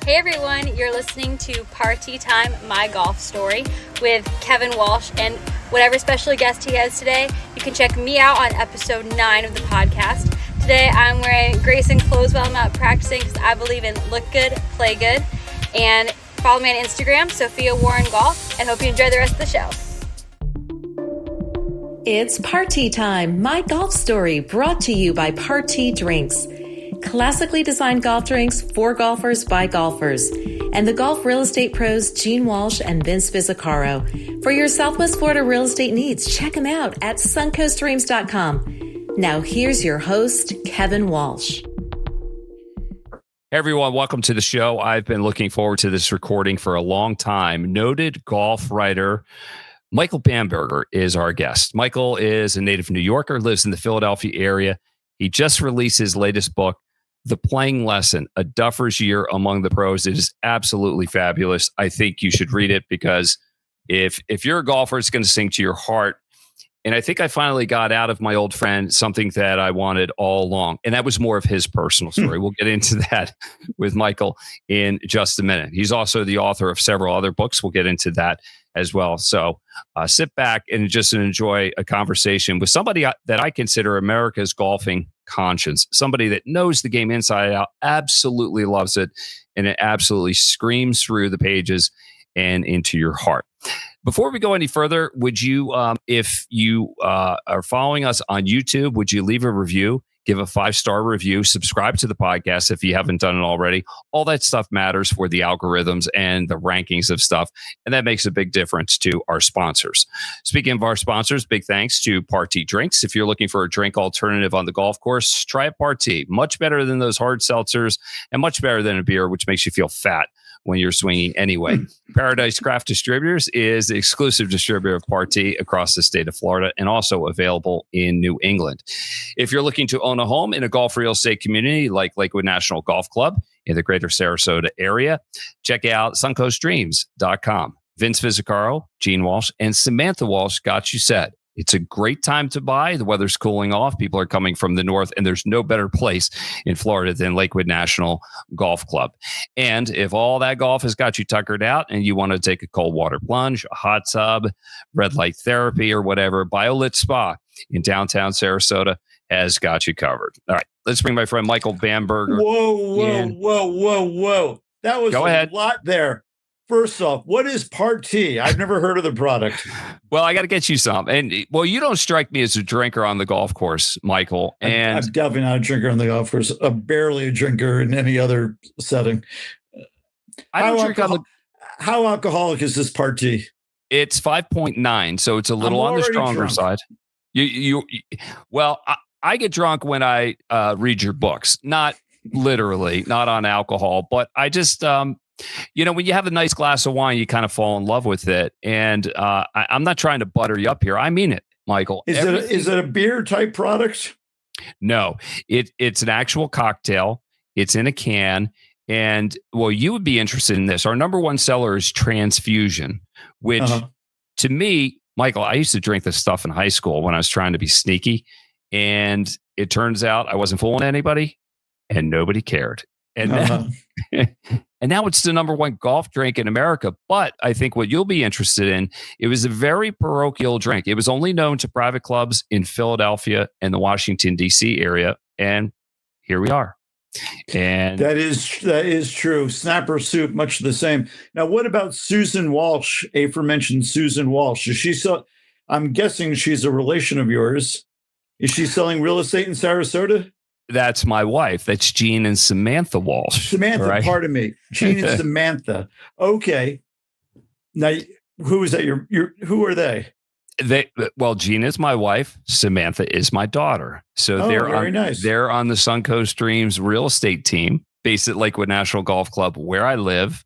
Hey everyone, you're listening to Party Time, My Golf Story with Kevin Walsh and whatever special guest he has today. You can check me out on episode 9 of the podcast. Today I'm wearing Grayson clothes while I'm out practicing because I believe in look good, play good. And follow me on Instagram, Sophia Warren Golf, and hope you enjoy the rest of the show. It's Party Time, My Golf Story, brought to you by Party Drinks. Classically designed golf drinks for golfers by golfers. And the golf real estate pros Gene Walsh and Vince Visicaro. For your Southwest Florida real estate needs, check them out at suncoastdreams.com. Now here's your host, Kevin Walsh. Hey everyone, welcome to the show. I've been looking forward to this recording for a long time. Noted golf writer Michael Bamberger is our guest. Michael is a native New Yorker, lives in the Philadelphia area. He just released his latest book, The Playing Lesson, A Duffer's Year Among the Pros. It is absolutely fabulous. I think you should read it because if you're a golfer, it's going to sing to your heart. And I think I finally got out of my old friend something that I wanted all along. And that was more of his personal story. We'll get into that with Michael in just a minute. He's also the author of several other books. We'll get into that as well. So sit back and just enjoy a conversation with somebody that I consider America's golfing conscience, somebody that knows the game inside out, absolutely loves it, and it absolutely screams through the pages and into your heart. Before we go any further, would you, if you are following us on YouTube, would you leave a review, give a 5-star review, subscribe to the podcast if you haven't done it already? All that stuff matters for the algorithms and the rankings of stuff, and that makes a big difference to our sponsors. Speaking of our sponsors, big thanks to Party Drinks. If you're looking for a drink alternative on the golf course, try a Party. Much better than those hard seltzers and much better than a beer, which makes you feel fat when you're swinging anyway. Paradise Craft Distributors is the exclusive distributor of Party across the state of Florida and also available in New England. If you're looking to own a home in a golf real estate community like Lakewood National Golf Club in the greater Sarasota area, check out suncoastdreams.com. Vince Visicaro, Gene Walsh, and Samantha Walsh got you set. It's a great time to buy. The weather's cooling off. People are coming from the north, and there's no better place in Florida than Lakewood National Golf Club. And if all that golf has got you tuckered out and you want to take a cold water plunge, a hot tub, red light therapy, or whatever, BioLit Spa in downtown Sarasota has got you covered. All right, let's bring my friend Michael Bamberger. Whoa. That was lot there. First off, what is Party? I've never heard of the product. Well, I got to get you some. And well, you don't strike me as a drinker on the golf course, Michael. And I'm definitely not a drinker on the golf course. I'm barely a drinker in any other setting. I don't drink on the. How alcoholic is this Party? It's 5.9, so it's a little on the stronger side. Well, I get drunk when I read your books, not literally, not on alcohol, but I just. When you have a nice glass of wine, you kind of fall in love with it. And I'm not trying to butter you up here. I mean it, Michael. Is it a beer type product? No, it's an actual cocktail. It's in a can. And well, you would be interested in this. Our number one seller is Transfusion, which to me, Michael, I used to drink this stuff in high school when I was trying to be sneaky. And it turns out I wasn't fooling anybody and nobody cared. And and now it's the number one golf drink in America. But I think what you'll be interested in, it was a very parochial drink. It was only known to private clubs in Philadelphia and the Washington, D.C. area. And here we are. And that is true. Snapper soup, much the same. Now, what about Susan Walsh, aforementioned Susan Walsh? Is she I'm guessing she's a relation of yours. Is she selling real estate in Sarasota? That's my wife. That's Gene and Samantha Walsh. Samantha, right? Pardon me. Gene and Samantha. Okay. Now, who is that? Who are they? Well, Gene is my wife. Samantha is my daughter. So they're on the Suncoast Dreams real estate team based at Lakewood National Golf Club, where I live.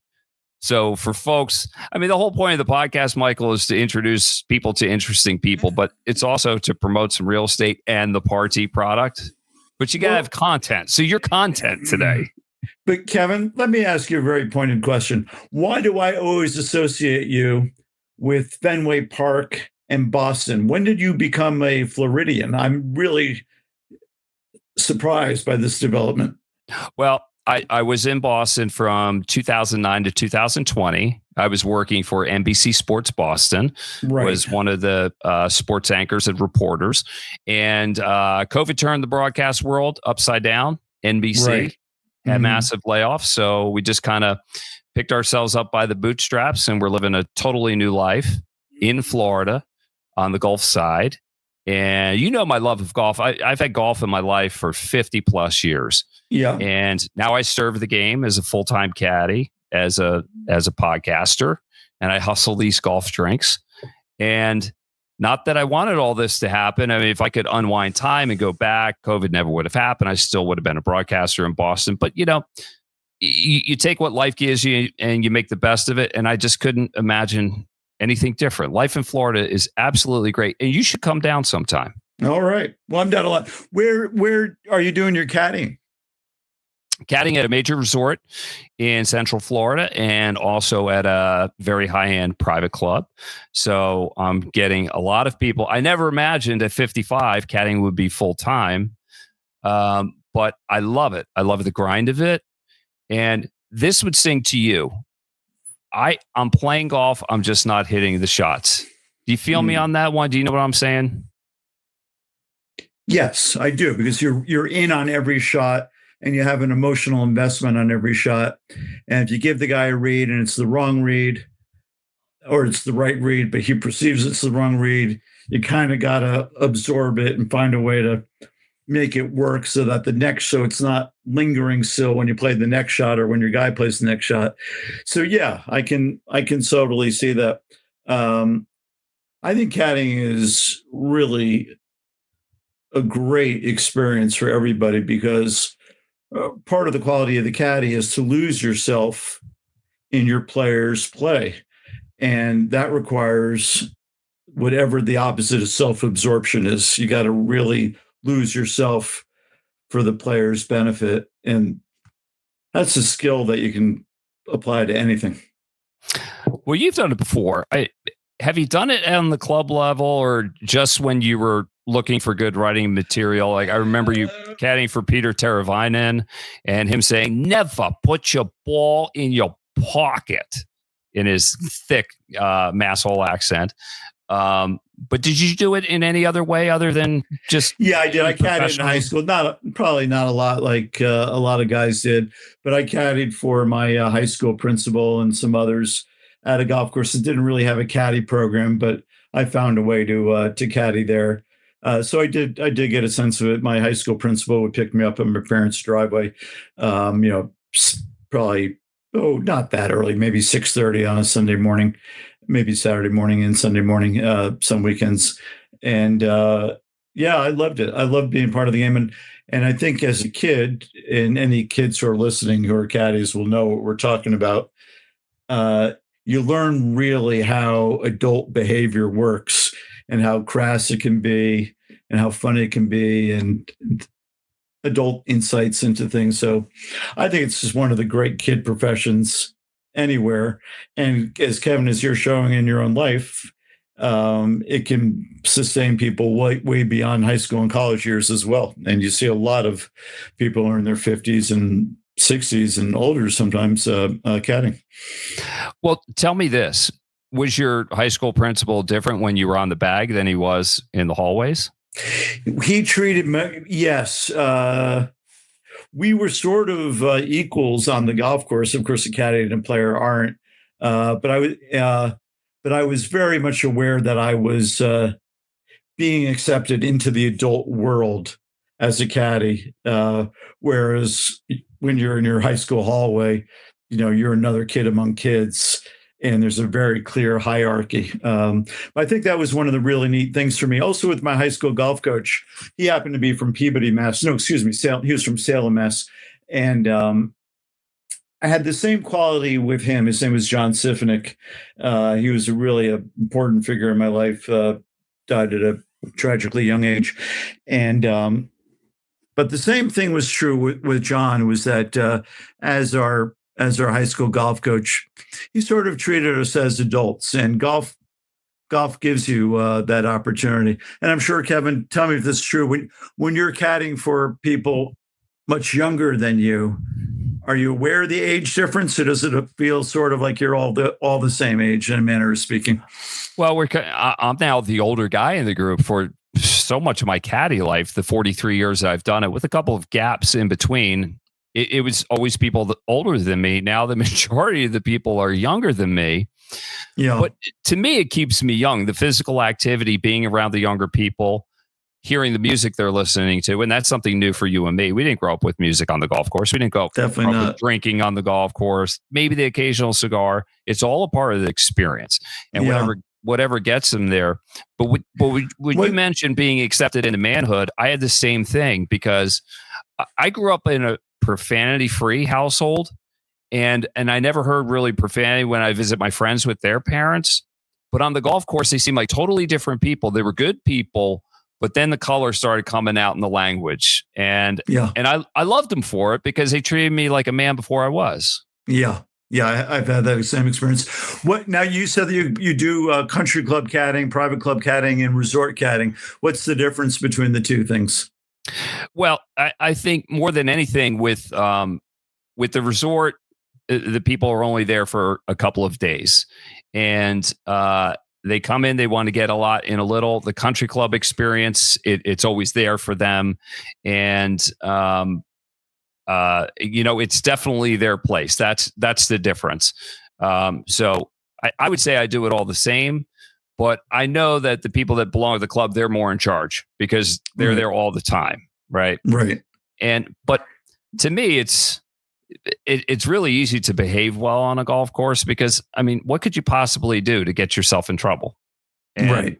So for folks, I mean, the whole point of the podcast, Michael, is to introduce people to interesting people, but it's also to promote some real estate and the Party product. But you got to have content. So your content today. But Kevin, let me ask you a very pointed question. Why do I always associate you with Fenway Park and Boston? When did you become a Floridian? I'm really surprised by this development. Well, I was in Boston from 2009 to 2020. I was working for NBC Sports Boston, was one of the sports anchors and reporters. And COVID turned the broadcast world upside down. NBC had massive layoffs. So we just kind of picked ourselves up by the bootstraps, and we're living a totally new life in Florida on the Gulf side. And you know my love of golf. I've had golf in my life for 50 plus years. Yeah. And now I serve the game as a full-time caddy, as a podcaster, and I hustle these golf drinks. And not that I wanted all this to happen. I mean, if I could unwind time and go back, COVID never would have happened. I still would have been a broadcaster in Boston. But, you know, you take what life gives you and you make the best of it. And I just couldn't imagine anything different. Life in Florida is absolutely great. And you should come down sometime. All right. Well, I'm down a lot. Where are you doing your caddying? Caddying at a major resort in Central Florida and also at a very high-end private club. So I'm getting a lot of people. I never imagined at 55 caddying would be full-time, but I love it. I love the grind of it. And this would sing to you. I'm playing golf. I'm just not hitting the shots. Do you feel me on that one? Do you know what I'm saying? Yes, I do, because you're in on every shot and you have an emotional investment on every shot. And if you give the guy a read and it's the wrong read, or it's the right read, but he perceives it's the wrong read, you kind of got to absorb it and find a way to make it work so that so it's not lingering still when you play the next shot or when your guy plays the next shot. So yeah, I can totally see that. I think caddying is really a great experience for everybody, because part of the quality of the caddy is to lose yourself in your player's play. And that requires whatever the opposite of self-absorption is. You got to really lose yourself for the player's benefit. And that's a skill that you can apply to anything. Well, you've done it before. Have you done it on the club level or just when you were looking for good writing material? Like I remember you caddying for Peter Teravainen and him saying, never put your ball in your pocket, in his thick Masshole accent. But did you do it in any other way other than just? Yeah, I did. I caddied in high school. Probably not a lot like a lot of guys did, but I caddied for my high school principal and some others at a golf course that didn't really have a caddy program, but I found a way to caddy there. So I did get a sense of it. My high school principal would pick me up at my parents' driveway. Probably not that early, maybe 6:30 on a Sunday morning. Maybe Saturday morning and Sunday morning, some weekends. And I loved it. I loved being part of the game. And I think as a kid, and any kids who are listening who are caddies will know what we're talking about, you learn really how adult behavior works and how crass it can be and how funny it can be and adult insights into things. So I think it's just one of the great kid professions anywhere. And as Kevin, as you're showing in your own life, it can sustain people way beyond high school and college years as well. And you see a lot of people who are in their 50s and 60s and older sometimes caddying. Well, tell me this. Was your high school principal different when you were on the bag than he was in the hallways? He treated me, yes. We were sort of equals on the golf course. Of course, a caddy and a player aren't. But I was very much aware that I was being accepted into the adult world as a caddy. Whereas when you're in your high school hallway, you're another kid among kids, and there's a very clear hierarchy. I think that was one of the really neat things for me. Also, with my high school golf coach, he happened to be from Peabody, Mass. No, excuse me, he was from Salem, Mass. And I had the same quality with him. His name was John Sifinick. He was a really important figure in my life. Died at a tragically young age, and but the same thing was true with John. Was that as our high school golf coach, he sort of treated us as adults, and golf gives you that opportunity. And I'm sure, Kevin, tell me if this is true. When you're caddying for people much younger than you, Are you aware of the age difference, or does it feel sort of like you're all the same age in a manner of speaking? Well, I'm now the older guy in the group for so much of my caddy life, the 43 years that I've done it, with a couple of gaps in between. It was always people older than me. Now the majority of the people are younger than me. Yeah. But to me, it keeps me young. The physical activity, being around the younger people, hearing the music they're listening to. And that's something new for you and me. We didn't grow up with music on the golf course. We didn't grow up with drinking on the golf course, maybe the occasional cigar. It's all a part of the experience. And whatever gets them there. But when you mentioned being accepted into manhood, I had the same thing, because I grew up in a profanity-free household, and I never heard really profanity when I visit my friends with their parents. But on the golf course, they seemed like totally different people. They were good people, but then the color started coming out in the language. And I loved them for it, because they treated me like a man before I was. Yeah. Yeah, I've had that same experience. What now? You said that you do country club caddying, private club caddying, and resort caddying. What's the difference between the two things? Well, I think more than anything with the resort, the people are only there for a couple of days, and they come in, they want to get a lot in a little. The country club experience, it's always there for them, and it's definitely their place. That's the difference. So I would say I do it all the same, but I know that the people that belong to the club, they're more in charge, because they're there all the time. Right. Right. But to me, it's really easy to behave well on a golf course, because what could you possibly do to get yourself in trouble? And, right.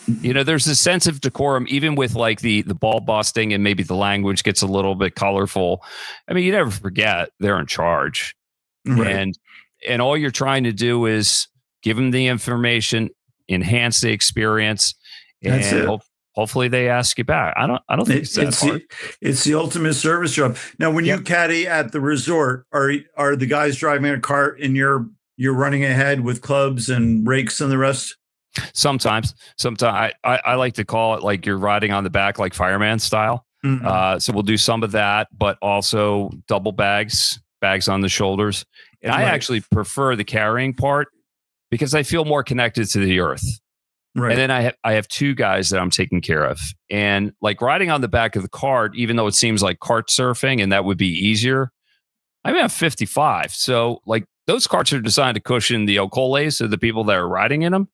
There's a sense of decorum, even with like the ball busting, and maybe the language gets a little bit colorful. You never forget they're in charge. Right. And all you're trying to do is give them the information, enhance the experience, and hopefully they ask you back. I don't think it's that hard. It's the ultimate service job. Now, when you caddy at the resort, are the guys driving a cart and you're running ahead with clubs and rakes and the rest? Sometimes I like to call it like you're riding on the back, like fireman style. Mm-hmm. So we'll do some of that, but also double bags on the shoulders. And I actually prefer the carrying part, because I feel more connected to the earth. Right. And then I have two guys that I'm taking care of, and like riding on the back of the cart, even though it seems like cart surfing and that would be easier. I'm 55. So like those carts are designed to cushion the ocoles of the people that are riding in them.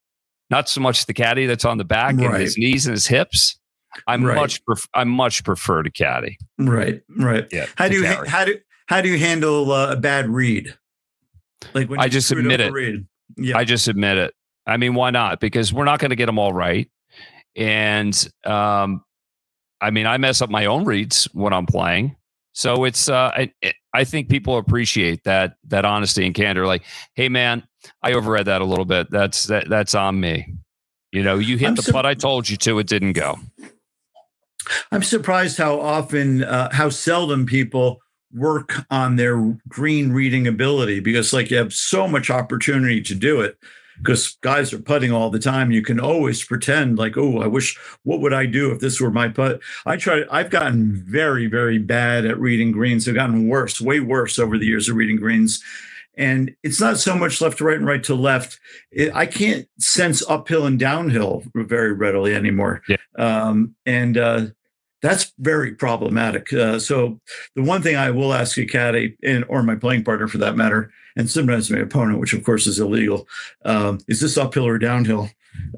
Not so much the caddy that's on the back and his knees and his hips. I much prefer to caddy. Right. Yeah. How do you handle a bad read? Like when I just admit it. Yeah. I just admit it. Why not? Because we're not going to get them all right. And I mess up my own reads when I'm playing. So it's I think people appreciate that honesty and candor. Like, hey man, I overread that a little bit. That's on me. You hit the putt I told you to. It didn't go. I'm surprised how seldom people work on their green reading ability, because like you have so much opportunity to do it, because guys are putting all the time. You can always pretend like, oh, what would I do if this were my putt? I've gotten very, very bad at reading greens. I've gotten worse, way worse over the years of reading greens. And it's not so much left to right and right to left. I can't sense uphill and downhill very readily anymore. Yeah. That's very problematic. So the one thing I will ask a caddy, or my playing partner for that matter, and sometimes my opponent, which of course is illegal, is this uphill or downhill?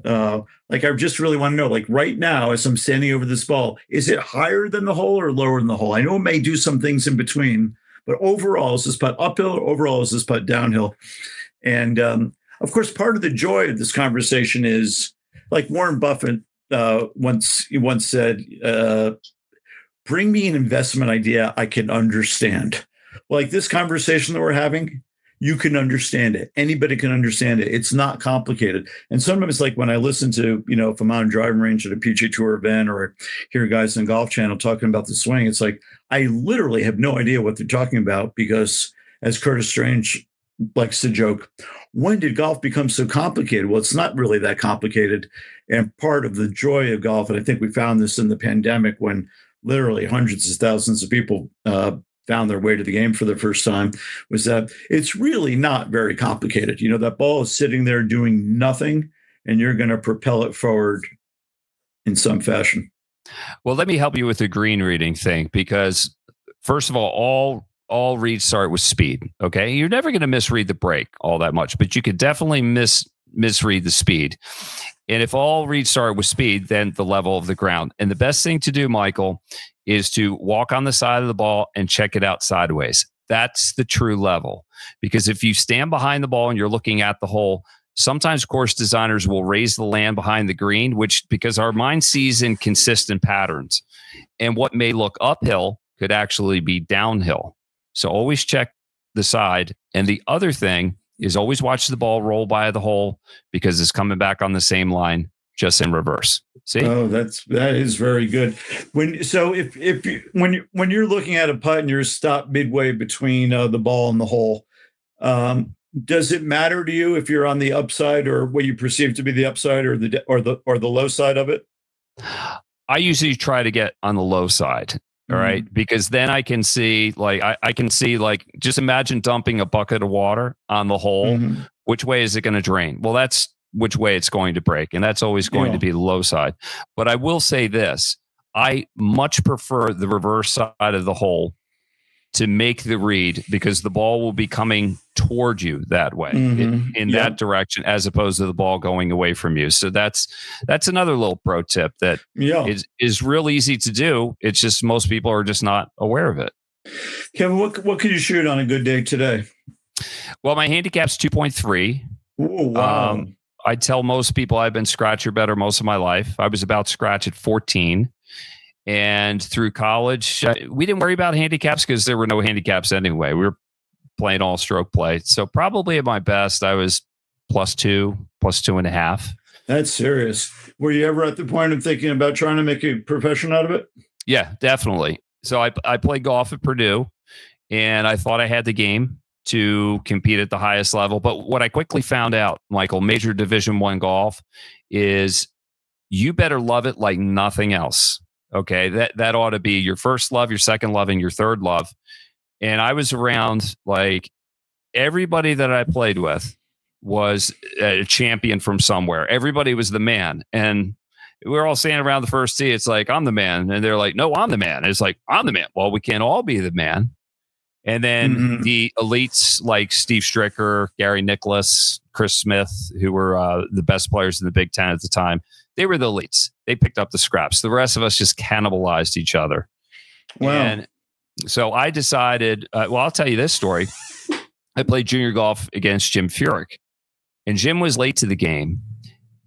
Like I just really want to know, like right now, as I'm standing over this ball, is it higher than the hole or lower than the hole? I know it may do some things in between, but overall, is this putt uphill or overall is this putt downhill? And of course, part of the joy of this conversation is, like Warren Buffett once said, bring me an investment idea I can understand. Like this conversation that we're having, you can understand it. Anybody can understand it. It's not complicated. And sometimes, like when I listen to, if I'm on a driving range at a PGA Tour event, or hear guys on Golf Channel talking about the swing, it's like I literally have no idea what they're talking about, because as Curtis Strange likes to joke, when did golf become so complicated? Well, it's not really that complicated. And part of the joy of golf, and I think we found this in the pandemic when literally hundreds of thousands of people found their way to the game for the first time was that it's really not very complicated. That ball is sitting there doing nothing, and you're going to propel it forward in some fashion. Well, let me help you with the green reading thing, because first of all reads start with speed. Okay. You're never going to misread the break all that much, but you could definitely misread the speed. And if all reads start with speed, then the level of the ground. And the best thing to do, Michael, is to walk on the side of the ball and check it out sideways. That's the true level. Because if you stand behind the ball and you're looking at the hole, sometimes course designers will raise the land behind the green, because our mind sees in consistent patterns. And what may look uphill could actually be downhill. So always check the side. And the other thing is always watch the ball roll by the hole, because it's coming back on the same line, just in reverse. See? Oh, that is very good. When you're looking at a putt and you're stopped midway between the ball and the hole, does it matter to you if you're on the upside, or what you perceive to be the upside, or the low side of it? I usually try to get on the low side. All right. Because then I can see, just imagine dumping a bucket of water on the hole. Mm-hmm. Which way is it going to drain? Well, that's which way it's going to break. And that's always going to be the low side. But I will say this, I much prefer the reverse side of the hole to make the read, because the ball will be coming toward you that way, in that direction, as opposed to the ball going away from you. So that's another little pro tip that is real easy to do. It's just most people are just not aware of it. Kevin, what could you shoot on a good day today? Well, my handicap's 2.3. Oh, wow. I tell most people I've been scratch or better most of my life. I was about scratch at 14. And through college, we didn't worry about handicaps because there were no handicaps anyway. We were playing all stroke play. So probably at my best, I was +2, +2.5. That's serious. Were you ever at the point of thinking about trying to make a profession out of it? Yeah, definitely. So I played golf at Purdue, and I thought I had the game to compete at the highest level. But what I quickly found out, Michael, major Division I golf, is you better love it like nothing else. Okay, that ought to be your first love, your second love, and your third love. And I was around, everybody that I played with was a champion from somewhere. Everybody was the man. And we were all standing around the first tee. It's like, I'm the man. And they're like, no, I'm the man. It's like, I'm the man. Well, we can't all be the man. And then the elites like Steve Stricker, Gary Nicklaus, Chris Smith, who were the best players in the Big Ten at the time, they were the elites. They picked up the scraps. The rest of us just cannibalized each other. Wow. And so I decided, I'll tell you this story. I played junior golf against Jim Furyk, and Jim was late to the game,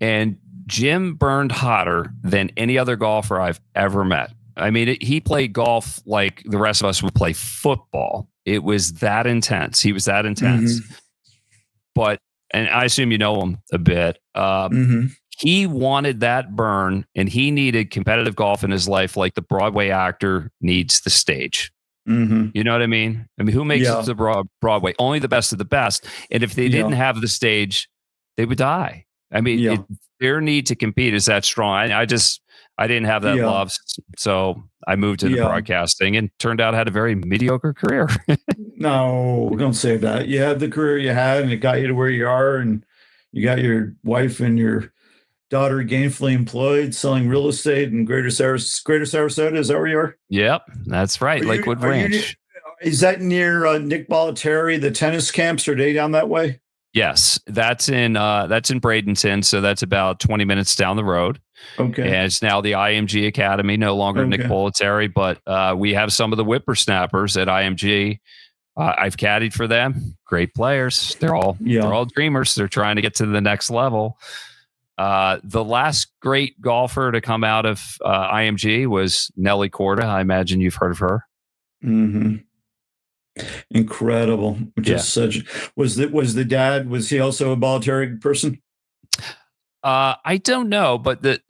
and Jim burned hotter than any other golfer I've ever met. I mean, he played golf like the rest of us would play football. It was that intense. He was that intense. But, and I assume you know him a bit. He wanted that burn, and he needed competitive golf in his life like the Broadway actor needs the stage. You know what I mean? I mean, who makes it to Broadway? Only the best of the best. And if they didn't have the stage, they would die. I mean, their need to compete is that strong. I didn't have that love. So I moved into broadcasting and turned out I had a very mediocre career. No, don't say that. You had the career you had, and it got you to where you are, and you got your wife and your daughter gainfully employed, selling real estate in Greater Sarasota. Is that where you are? Yep, that's right. Lakewood Ranch. Is that near Nick Bollettieri, the tennis camps? Are they down that way? Yes, that's in Bradenton. So that's about 20 minutes down the road. Okay. And it's now the IMG Academy, no longer Nick Bollettieri, but we have some of the whippersnappers at IMG. I've caddied for them. Great players. They're all dreamers. They're trying to get to the next level. The last great golfer to come out of IMG was Nelly Korda. I imagine you've heard of her. Incredible. Just such. Was the dad? Was he also a Bollettieri person? I don't know, but the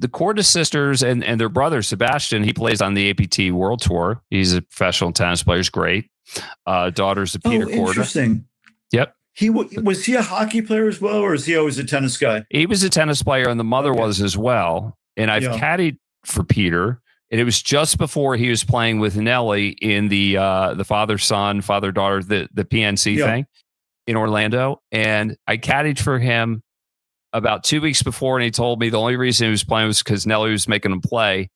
Korda sisters and their brother Sebastian, he plays on the APT World Tour. He's a professional tennis player. He's great. Daughters of Peter Korda. Interesting. Yep. Was he a hockey player as well, or is he always a tennis guy? He was a tennis player, and the mother was as well. And I've caddied for Peter And it was just before he was playing with Nelly in the father-son, father-daughter, the PNC thing in Orlando. And I caddied for him about 2 weeks before, and he told me the only reason he was playing was because Nelly was making him play.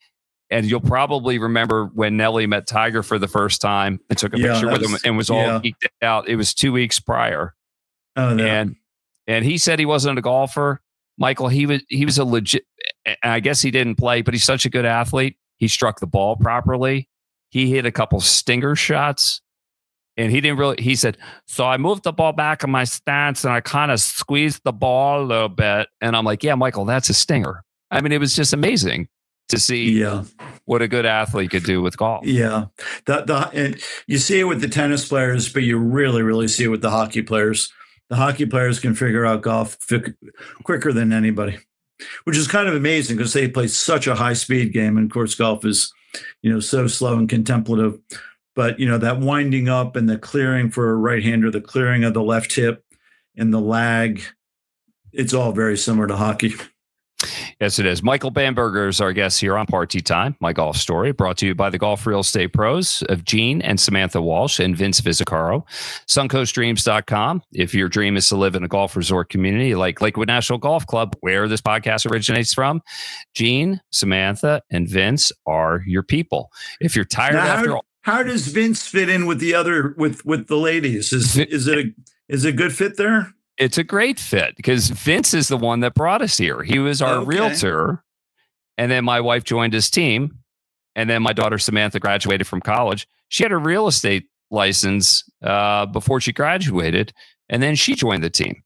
And you'll probably remember when Nelly met Tiger for the first time and took a picture with him and was all geeked out. It was 2 weeks prior. Oh, no. And he said he wasn't a golfer. Michael, he was a legit, I guess he didn't play, but he's such a good athlete. He struck the ball properly. He hit a couple stinger shots. And he said, so I moved the ball back in my stance and I kind of squeezed the ball a little bit. And I'm like, yeah, Michael, that's a stinger. I mean, it was just amazing to see what a good athlete could do with golf. Yeah. And you see it with the tennis players, but you really, really see it with the hockey players. The hockey players can figure out golf quicker than anybody, which is kind of amazing because they play such a high speed game. And of course, golf is, so slow and contemplative. But, that winding up and the clearing for a right hander, the clearing of the left hip and the lag, it's all very similar to hockey. Yes, it is. Michael Bamberger is our guest here on Party Time, My Golf Story, brought to you by the Golf Real Estate Pros of Gene and Samantha Walsh and Vince Visicaro. SuncoastDreams.com. If your dream is to live in a golf resort community like Lakewood National Golf Club, where this podcast originates from, Gene, Samantha, and Vince are your people. If you're tired how does Vince fit in with the other with the ladies? Is it a good fit there? It's a great fit because Vince is the one that brought us here. He was our realtor. And then my wife joined his team. And then my daughter, Samantha, graduated from college. She had a real estate license before she graduated. And then she joined the team.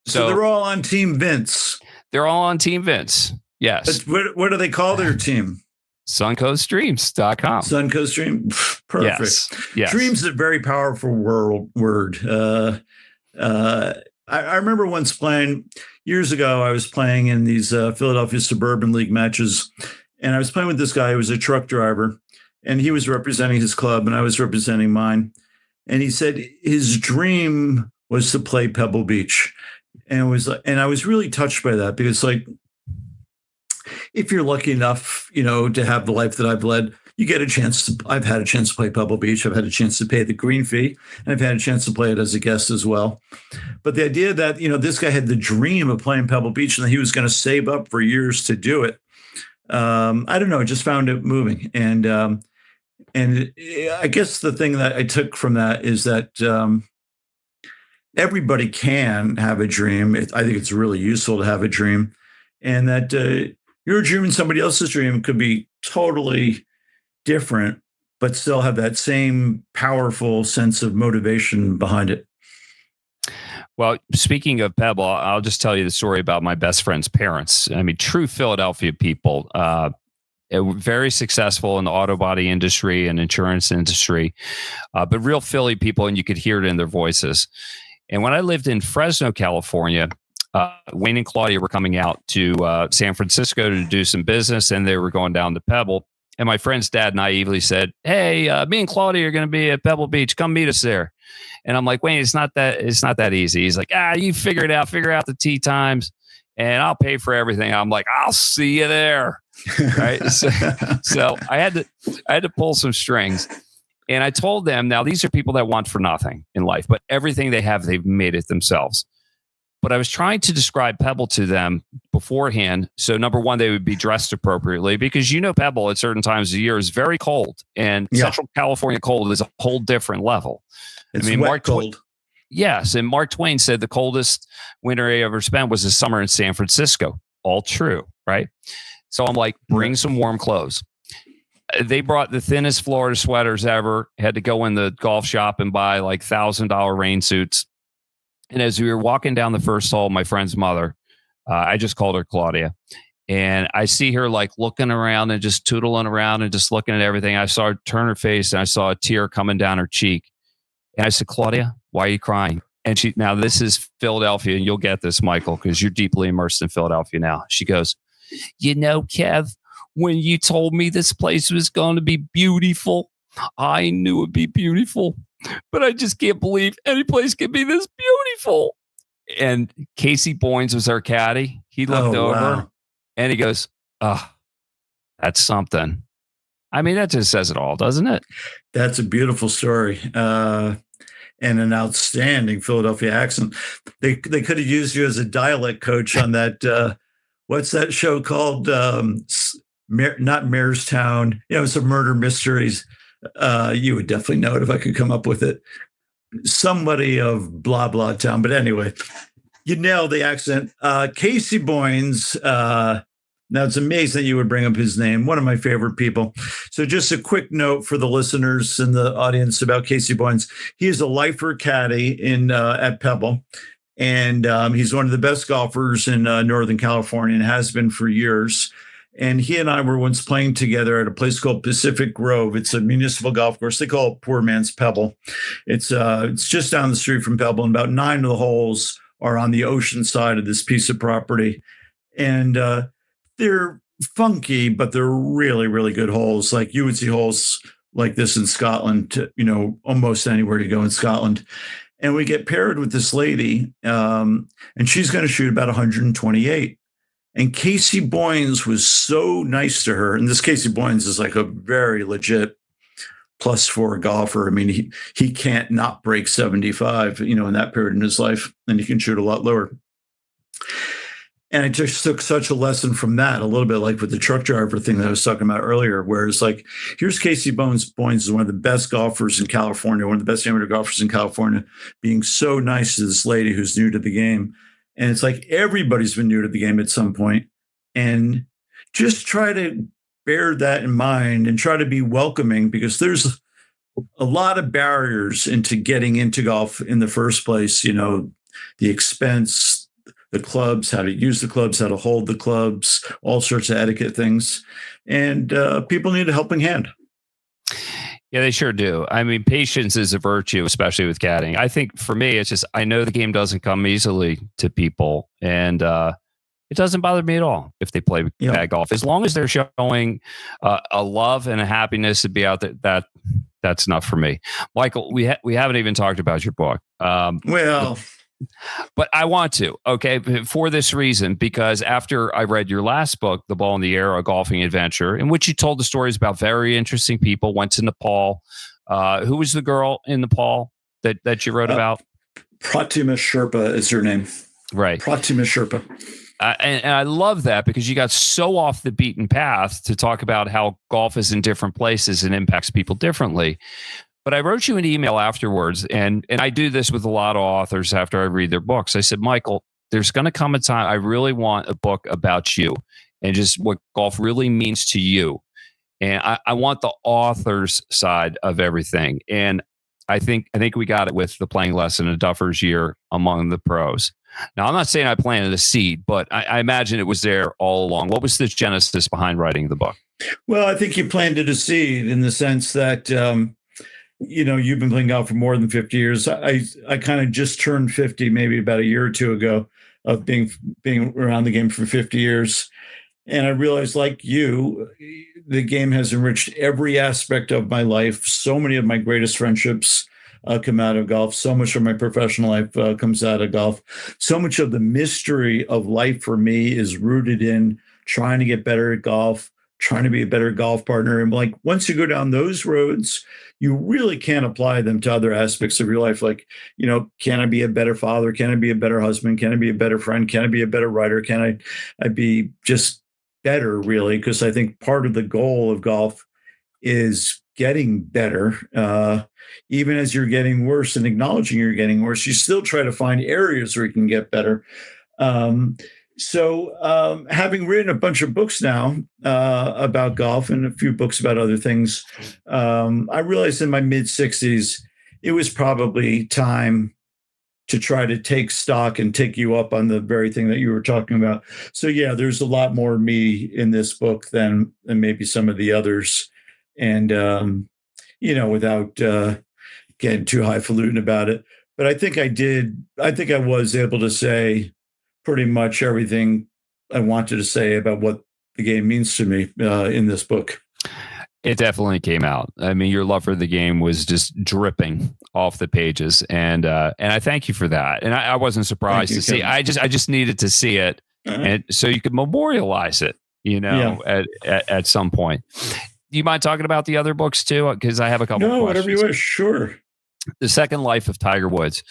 So they're all on Team Vince. They're all on Team Vince. Yes. But what do they call their team? SuncoastDreams.com. Suncoast Dream. Perfect. Yes. Dreams is a very powerful word. I remember once playing years ago. I was playing in these Philadelphia Suburban League matches, and I was playing with this guy who was a truck driver, and he was representing his club, and I was representing mine. And he said his dream was to play Pebble Beach, and I was really touched by that because, if you're lucky enough, to have the life that I've led, you get a chance I've had a chance to play Pebble Beach. I've had a chance to pay the green fee, and I've had a chance to play it as a guest as well. But the idea that, this guy had the dream of playing Pebble Beach and that he was going to save up for years to do it. I don't know. I just found it moving. And I guess the thing that I took from that is that everybody can have a dream. I think it's really useful to have a dream, and that your dream and somebody else's dream could be totally different, but still have that same powerful sense of motivation behind it. Well, speaking of Pebble, I'll just tell you the story about my best friend's parents. I mean, true Philadelphia people, very successful in the auto body industry and insurance industry, but real Philly people, and you could hear it in their voices. And when I lived in Fresno, California, Wayne and Claudia were coming out to San Francisco to do some business, and they were going down to Pebble. And my friend's dad naively said, "Hey, me and Claudia are going to be at Pebble Beach. Come meet us there." And I'm like, "Wayne, it's not that easy." He's like, "You figure it out. Figure out the tee times, and I'll pay for everything." I'm like, "I'll see you there." Right. So I had to pull some strings, and I told them, now these are people that want for nothing in life, but everything they have, they've made it themselves. But I was trying to describe Pebble to them beforehand. So number one, they would be dressed appropriately because, Pebble at certain times of the year is very cold, and Central California cold is a whole different level. It's wet cold. Yes. And Mark Twain said the coldest winter he ever spent was the summer in San Francisco. All true. Right. So I'm like, bring some warm clothes. They brought the thinnest Florida sweaters ever, had to go in the golf shop and buy like $1,000 rain suits. And as we were walking down the first hole, my friend's mother, I just called her Claudia, and I see her like looking around and just tootling around and just looking at everything. I saw her turn her face, and I saw a tear coming down her cheek. And I said, "Claudia, why are you crying?" And now this is Philadelphia, and you'll get this, Michael, because you're deeply immersed in Philadelphia now. She goes, "Kev, when you told me this place was going to be beautiful, I knew it'd be beautiful. But I just can't believe any place can be this beautiful." And Casey Boynes was our caddy. He looked over and he goes, "Oh, that's something." I mean, that just says it all, doesn't it? That's a beautiful story. And an outstanding Philadelphia accent. They could have used you as a dialect coach on that. What's that show called? Not Marestown. Some murder mysteries. You would definitely know it if I could come up with it. Somebody of blah blah town. But anyway, you nailed the accent. Casey Boynes. Now, it's amazing that you would bring up his name, one of my favorite people. So just a quick note for the listeners and the audience about Casey Boynes. He is a lifer caddy at Pebble, and he's one of the best golfers in Northern California and has been for years. And he and I were once playing together at a place called Pacific Grove. It's a municipal golf course. They call it Poor Man's Pebble. It's just down the street from Pebble, and about 9 of the holes are on the ocean side of this piece of property. And they're funky, but they're really, really good holes. Like you would see holes like this in Scotland, almost anywhere you go in Scotland. And we get paired with this lady, and she's going to shoot about 128. And Casey Boynes was so nice to her. And this Casey Boynes is like a very legit +4 golfer. I mean, he can't not break 75, in that period in his life, and he can shoot a lot lower. And I just took such a lesson from that, a little bit like with the truck driver thing that I was talking about earlier, where it's like, here's Casey Boynes is one of the best golfers in California, one of the best amateur golfers in California, being so nice to this lady who's new to the game. And it's like everybody's been new to the game at some point. And just try to bear that in mind and try to be welcoming, because there's a lot of barriers into getting into golf in the first place, the expense, the clubs, how to use the clubs, how to hold the clubs, all sorts of etiquette things. And people need a helping hand. Yeah, they sure do. I mean, patience is a virtue, especially with caddying. I think for me, it's just, I know the game doesn't come easily to people, and it doesn't bother me at all if they play bad golf. As long as they're showing a love and a happiness to be out there, that's enough for me. Michael, we haven't even talked about your book. But I want to, for this reason, because after I read your last book, The Ball in the Air, A Golfing Adventure, in which you told the stories about very interesting people, went to Nepal. Who was the girl in Nepal that you wrote about? Pratima Sherpa is her name. Right. Pratima Sherpa. And I love that, because you got so off the beaten path to talk about how golf is in different places and impacts people differently. But I wrote you an email afterwards, and I do this with a lot of authors after I read their books. I said, Michael, there's going to come a time I really want a book about you and just what golf really means to you. And I want the author's side of everything. And I think we got it with The Playing Lesson in Duffer's Year Among the Pros. Now, I'm not saying I planted a seed, but I imagine it was there all along. What was the genesis behind writing the book? Well, I think you planted a seed in the sense that you've been playing golf for more than 50 years. I kind of just turned 50, maybe about a year or two ago, of being around the game for 50 years. And I realized, like you, the game has enriched every aspect of my life. So many of my greatest friendships come out of golf. So much of my professional life comes out of golf. So much of the mystery of life for me is rooted in trying to get better at golf, trying to be a better golf partner. And like, once you go down those roads, you really can't apply them to other aspects of your life. Like, can I be a better father? Can I be a better husband? Can I be a better friend? Can I be a better writer? Can I be just better, really? Because I think part of the goal of golf is getting better. Even as you're getting worse and acknowledging you're getting worse, you still try to find areas where you can get better. So having written a bunch of books now about golf and a few books about other things, I realized in my mid-60s, it was probably time to try to take stock and take you up on the very thing that you were talking about. So, yeah, there's a lot more me in this book than maybe some of the others. And, without getting too highfalutin about it. But I think I was able to say pretty much everything I wanted to say about what the game means to me in this book. It definitely came out. I mean, your love for the game was just dripping off the pages, and I thank you for that. And I wasn't surprised to see. I just needed to see it, and so you could memorialize it, at some point. you mind talking about the other books too? Because I have a couple. No, questions. whatever you wish. Sure. The Second Life of Tiger Woods.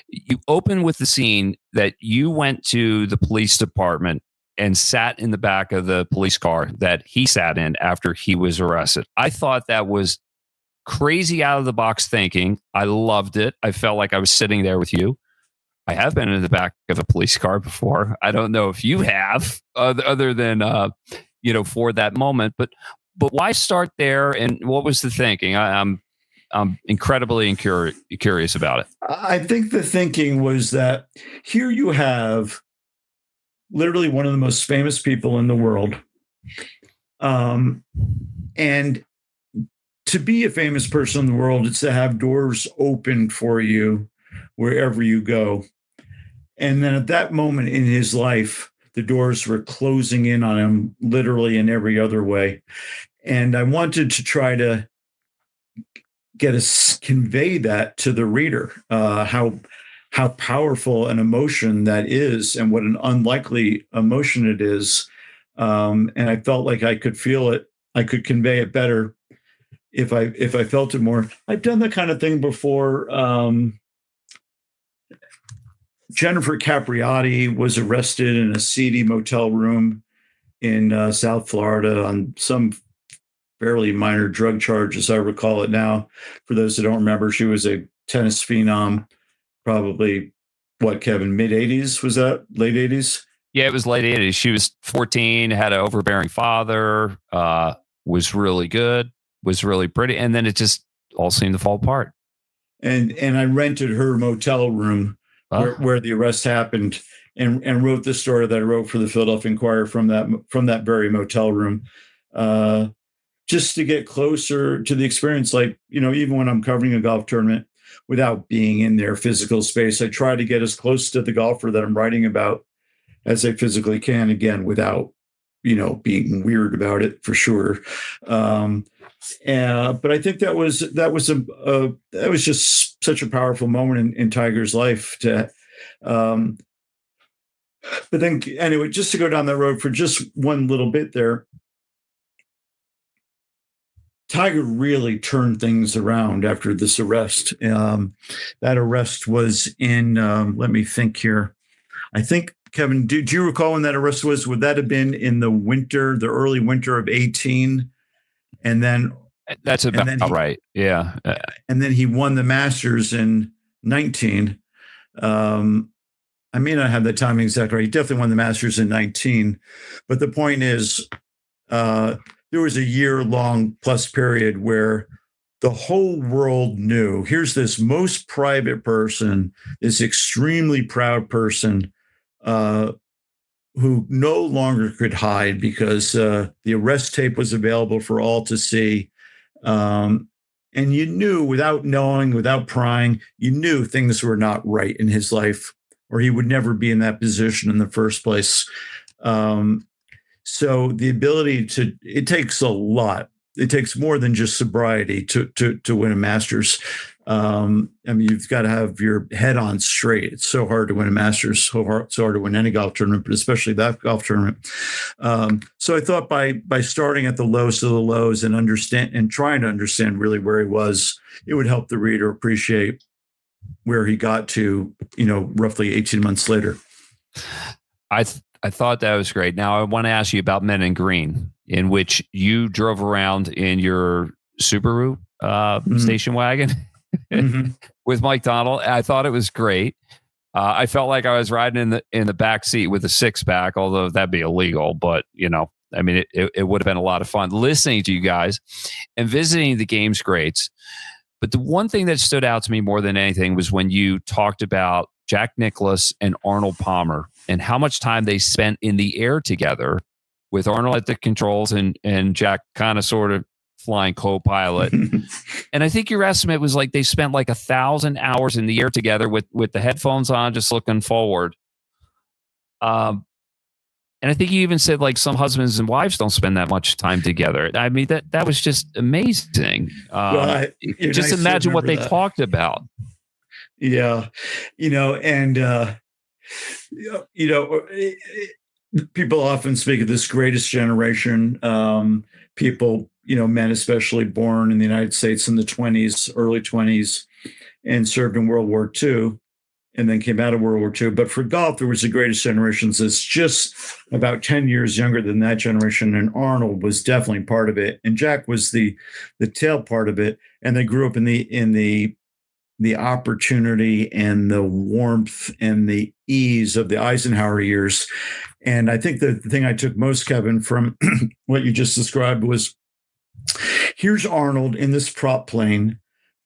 You open with the scene that you went to the police department and sat in the back of the police car that he sat in after he was arrested. I thought that was crazy out of the box thinking. I loved it. I felt like I was sitting there with you. I have been in the back of a police car before. I don't know if you have, other than for that moment. But why start there? And what was the thinking? I'm incredibly curious about it. I think the thinking was that here you have literally one of the most famous people in the world, and to be a famous person in the world, it's to have doors open for you wherever you go. And then at that moment in his life, the doors were closing in on him literally in every other way. And I wanted to try to convey that to the reader, how powerful an emotion that is and what an unlikely emotion it is. And I felt like I could feel it. I could convey it better if I felt it more. I've done that kind of thing before. Jennifer Capriati was arrested in a seedy motel room in South Florida on some fairly minor drug charge, as I recall it now. For those who don't remember, she was a tennis phenom, probably, Kevin, mid-'80s? Was that late 80s? Yeah, it was late 80s. She was 14, had an overbearing father, was really good, was really pretty, and then it just all seemed to fall apart. And I rented her motel room where the arrest happened, and wrote the story that I wrote for the Philadelphia Inquirer from that very motel room, just to get closer to the experience. Like, even when I'm covering a golf tournament, without being in their physical space, I try to get as close to the golfer that I'm writing about as I physically can. Again, without being weird about it, for sure. But I think that was just such a powerful moment in Tiger's life. But then, anyway, just to go down that road for just one little bit there, Tiger really turned things around after this arrest. That arrest was in, let me think here. I think, Kevin, do you recall when that arrest was? Would that have been in the early winter of 18? And then that's about right. Yeah. And then he won the Masters in 19. I may not have the timing exactly right. He definitely won the Masters in 19. But the point is, there was a year-long plus period where the whole world knew, here's this most private person, this extremely proud person, who no longer could hide because the arrest tape was available for all to see. And you knew, without knowing, without prying, you knew things were not right in his life, or he would never be in that position in the first place. So the ability it takes a lot. It takes more than just sobriety to win a Masters. You've got to have your head on straight. It's so hard to win a Masters, so hard to win any golf tournament, but especially that golf tournament. So I thought by starting at the lowest of the lows and trying to understand really where he was, it would help the reader appreciate where he got to, roughly 18 months later. I thought that was great. Now I want to ask you about Men in Green, in which you drove around in your Subaru station wagon with Mike Donald. I thought it was great. I felt like I was riding in the back seat with a six-pack, although that'd be illegal. But it would have been a lot of fun listening to you guys and visiting the games greats. But the one thing that stood out to me more than anything was when you talked about Jack Nicklaus and Arnold Palmer and how much time they spent in the air together, with Arnold at the controls and Jack kind of sort of flying co-pilot. And I think your estimate was like they spent like 1,000 hours in the air together with the headphones on, just looking forward. And I think you even said like some husbands and wives don't spend that much time together. I mean, that was just amazing. Just imagine what they talked about. Yeah. people often speak of this greatest generation. People, men especially born in the United States in the 20s, early 20s, and served in World War II, and then came out of World War II. But for golf, there was the greatest generations that's just about 10 years younger than that generation. And Arnold was definitely part of it. And Jack was the tail part of it. And they grew up in the opportunity and the warmth and the ease of the Eisenhower years. And I think the thing I took most, Kevin, from what you just described was, here's Arnold in this prop plane,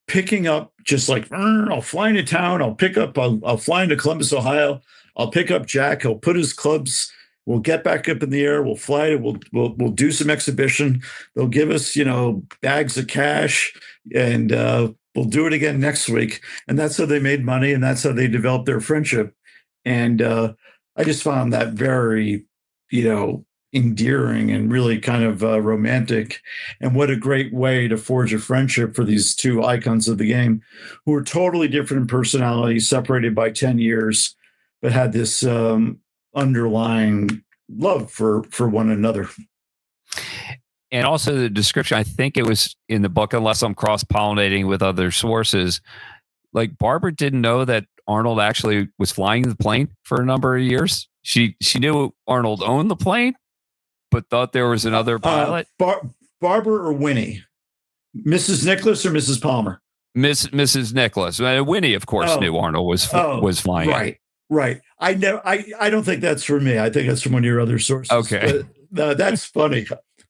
picking up just like, I'll fly into town. I'll fly into Columbus, Ohio. I'll pick up Jack. He'll put his clubs. We'll get back up in the air. We'll fly. We'll do some exhibition. They'll give us, bags of cash, and we'll do it again next week. And that's how they made money, and that's how they developed their friendship. And I just found that very, endearing and really kind of romantic. And what a great way to forge a friendship for these two icons of the game who are totally different in personality, separated by 10 years, but had this underlying love for one another. And also the description, I think it was in the book, unless I'm cross-pollinating with other sources, like Barbara didn't know that Arnold actually was flying the plane for a number of years. She knew Arnold owned the plane, but thought there was another pilot. Barbara or Winnie? Mrs. Nicholas or Mrs. Palmer? Mrs. Nicholas. Winnie, of course, knew Arnold was flying. Right. I don't think that's from me. I think that's from one of your other sources. Okay. That's funny.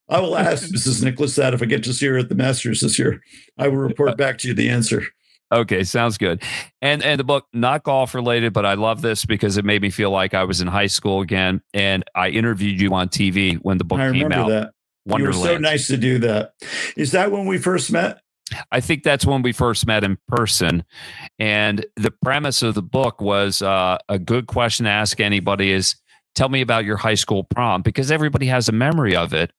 I will ask Mrs. Nicholas that if I get to see her at the Masters this year. I will report back to you the answer. Okay, sounds good. And the book, not golf related, but I love this because it made me feel like I was in high school again. And I interviewed you on TV when the book came out. I remember that. Wonderland. You were so nice to do that. Is that when we first met? I think that's when we first met in person. And the premise of the book was a good question to ask anybody is, tell me about your high school prom, because everybody has a memory of it.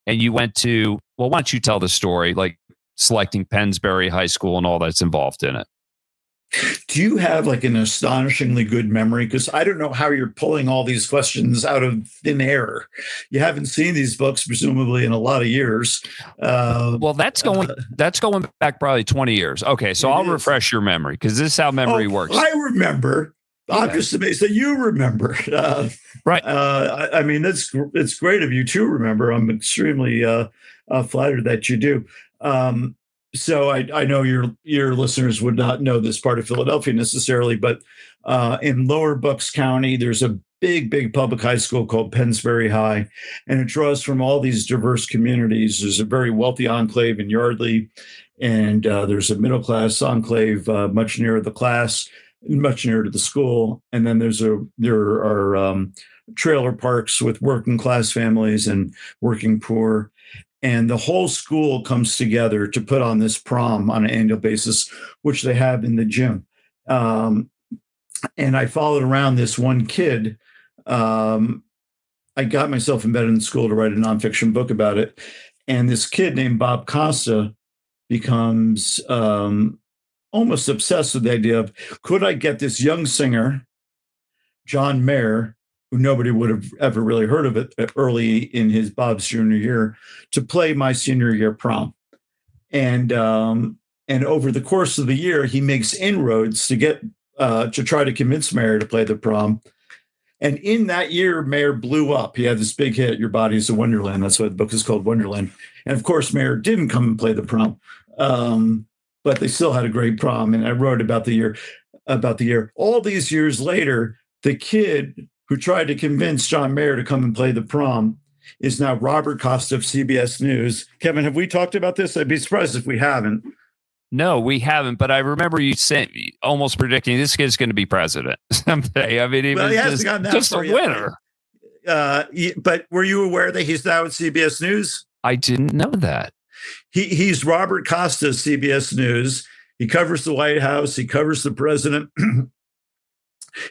And you went to, well, why don't you tell the story, like selecting Pennsbury High School and all that's involved in it? Do you have like an astonishingly good memory? Because I don't know how you're pulling all these questions out of thin air. You haven't seen these books presumably in a lot of years. Well, that's going back probably 20 years. Okay, so I'll refresh your memory because this is how memory works. I remember. I'm just amazed that you remember. Right. I mean, it's great of you to remember. I'm extremely flattered that you do. So I know your listeners would not know this part of Philadelphia necessarily, but in Lower Bucks County, there's a big public high school called Pennsbury High, and it draws from all these diverse communities. There's a very wealthy enclave in Yardley, and there's a middle class enclave much nearer the class, much nearer to the school, and then there are trailer parks with working class families and working poor. And the whole school comes together to put on this prom on an annual basis, which they have in the gym. And I followed around this one kid. I got myself embedded in school to write a nonfiction book about it. And this kid named Bob Costa becomes almost obsessed with the idea of, could I get this young singer, John Mayer, who nobody would have ever really heard of it early in Bob's junior year, to play my senior year prom. And over the course of the year, he makes inroads to get to try to convince Mayer to play the prom. And in that year, Mayer blew up. He had this big hit, Your Body is a Wonderland. That's why the book is called Wonderland. And of course, Mayer didn't come and play the prom, but they still had a great prom. And I wrote about the year. All these years later, the kid who tried to convince John Mayer to come and play the prom is now Robert Costa of CBS News. Kevin, have we talked about this? I'd be surprised if we haven't. No, we haven't. But I remember you saying, almost predicting this kid's going to be president someday. I mean, he hasn't gotten that just a winner. But were you aware that he's now at CBS News? I didn't know that. He's Robert Costa of CBS News. He covers the White House. He covers the president.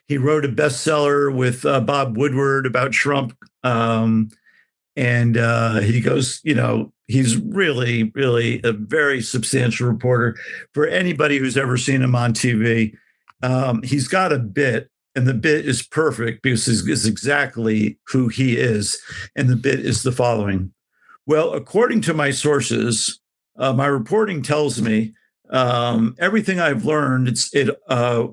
He wrote a bestseller with Bob Woodward about Trump. And he goes, he's really, really a very substantial reporter for anybody who's ever seen him on TV. He's got a bit and the bit is perfect because it's exactly who he is. And the bit is the following. Well, according to my sources, my reporting tells me everything I've learned.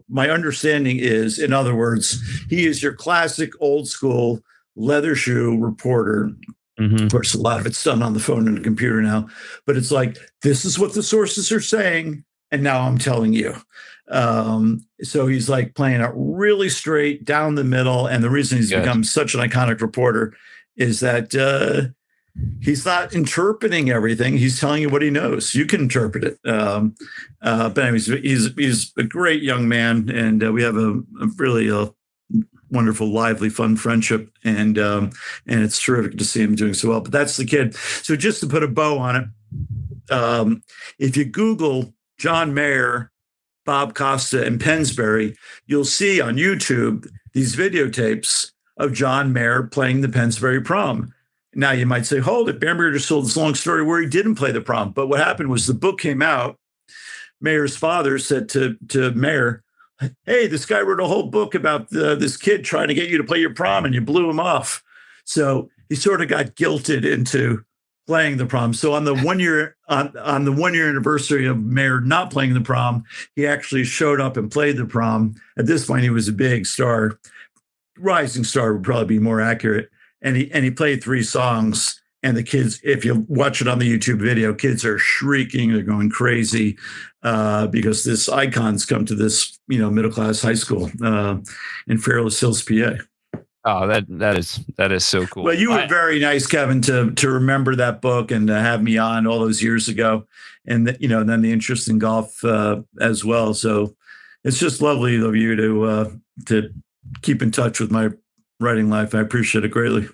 My understanding is, in other words, he is your classic old school leather shoe reporter. Mm-hmm. Of course, a lot of it's done on the phone and the computer now, but it's like, this is what the sources are saying, and now I'm telling you. So he's like playing it really straight down the middle. And the reason he's become such an iconic reporter is that he's not interpreting everything. He's telling you what he knows. You can interpret it. But anyways, he's a great young man, and we have a really wonderful, lively, fun friendship, and it's terrific to see him doing so well. But that's the kid. So just to put a bow on it, if you Google John Mayer, Bob Costa, and Pensbury, you'll see on YouTube these videotapes of John Mayer playing the Pensbury prom. Now you might say, hold it, Bamberger just told this long story where he didn't play the prom. But what happened was the book came out. Mayer's father said to Mayer, hey, this guy wrote a whole book about this kid trying to get you to play your prom, and you blew him off. So he sort of got guilted into playing the prom. So on the 1 year on the 1 year anniversary of Mayer not playing the prom, he actually showed up and played the prom. At this point, he was a big star. Rising star would probably be more accurate. And he played 3 songs. And the kids, if you watch it on the YouTube video, kids are shrieking, they're going crazy because this icon's come to this, middle-class high school in Fairless Hills, PA. Oh, that is so cool. Well, you were very nice, Kevin, to remember that book and to have me on all those years ago, and then the interest in golf as well. So it's just lovely of you to keep in touch with my writing life. I appreciate it greatly.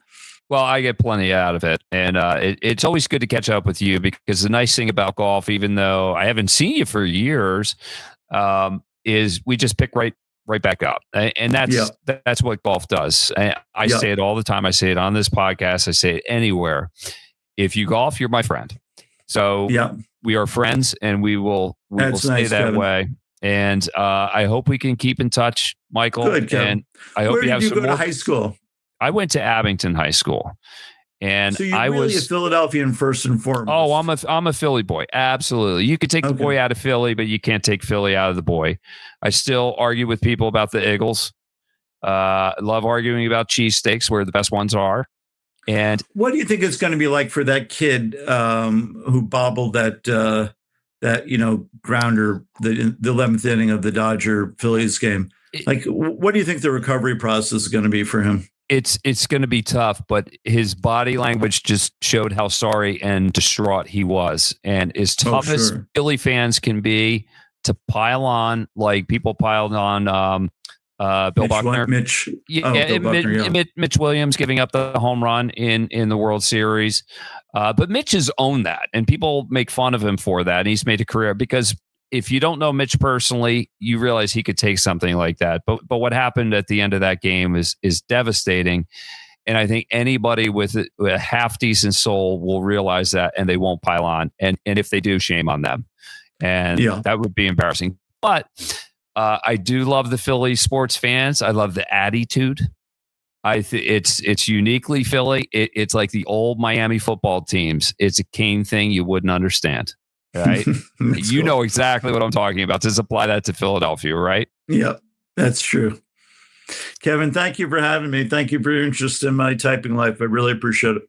Well, I get plenty out of it, and it's always good to catch up with you, because the nice thing about golf, even though I haven't seen you for years, is we just pick right back up, and that's what golf does. I say it all the time. I say it on this podcast. I say it anywhere. If you golf, you're my friend. So we are friends, and we will stay nice, that Kevin. Way. And I hope we can keep in touch, Michael. Good, Kevin. And I hope you have some more. Where did you go to high school? I went to Abington High School, and so you're really a Philadelphian first and foremost. Oh, I'm a Philly boy. Absolutely. You could take the boy out of Philly, but you can't take Philly out of the boy. I still argue with people about the Eagles. Love arguing about cheesesteaks, where the best ones are. And what do you think it's going to be like for that kid who bobbled that grounder, the 11th inning of the Dodger Phillies game? Like, what do you think the recovery process is going to be for him? It's going to be tough, but his body language just showed how sorry and distraught he was. And as tough as Philly fans can be to pile on, like people piled on Bill Buckner. Mitch Williams giving up the home run in the World Series. But Mitch has owned that, and people make fun of him for that. And he's made a career, because if you don't know Mitch personally, you realize he could take something like that. But what happened at the end of that game is devastating. And I think anybody with a half decent soul will realize that, and they won't pile on. And if they do, shame on them. And that would be embarrassing. But I do love the Philly sports fans. I love the attitude. It's uniquely Philly. It's like the old Miami football teams. It's a Kane thing you wouldn't understand. Right. You know exactly what I'm talking about. Just apply that to Philadelphia, right? Yep, that's true. Kevin, thank you for having me. Thank you for your interest in my typing life. I really appreciate it.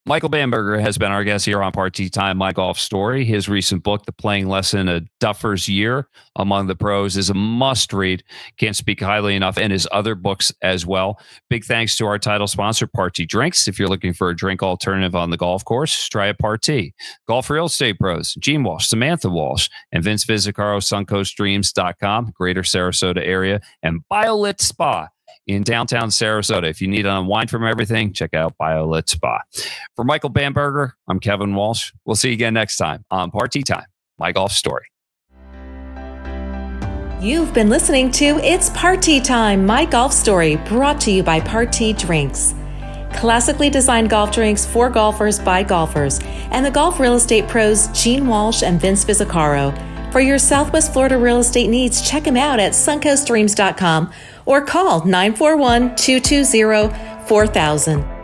Michael Bamberger has been our guest here on Party Time, My Golf Story. His recent book, The Playing Lesson, A Duffer's Year Among the Pros, is a must-read. Can't speak highly enough, and his other books as well. Big thanks to our title sponsor, Party Drinks. If you're looking for a drink alternative on the golf course, try a Party. Golf Real Estate Pros, Gene Walsh, Samantha Walsh, and Vince Vizicaro, suncoastdreams.com, Greater Sarasota area, and BioLit Spa in downtown Sarasota. If you need to unwind from everything, check out BioLit Spa. For Michael Bamberger, I'm Kevin Walsh. We'll see you again next time on Party Time, My Golf Story. You've been listening to It's Party Time, My Golf Story, brought to you by Party Drinks. Classically designed golf drinks for golfers by golfers, and the golf real estate pros Gene Walsh and Vince Vizicaro. For your Southwest Florida real estate needs, check them out at suncoastdreams.com or call 941-220-4000.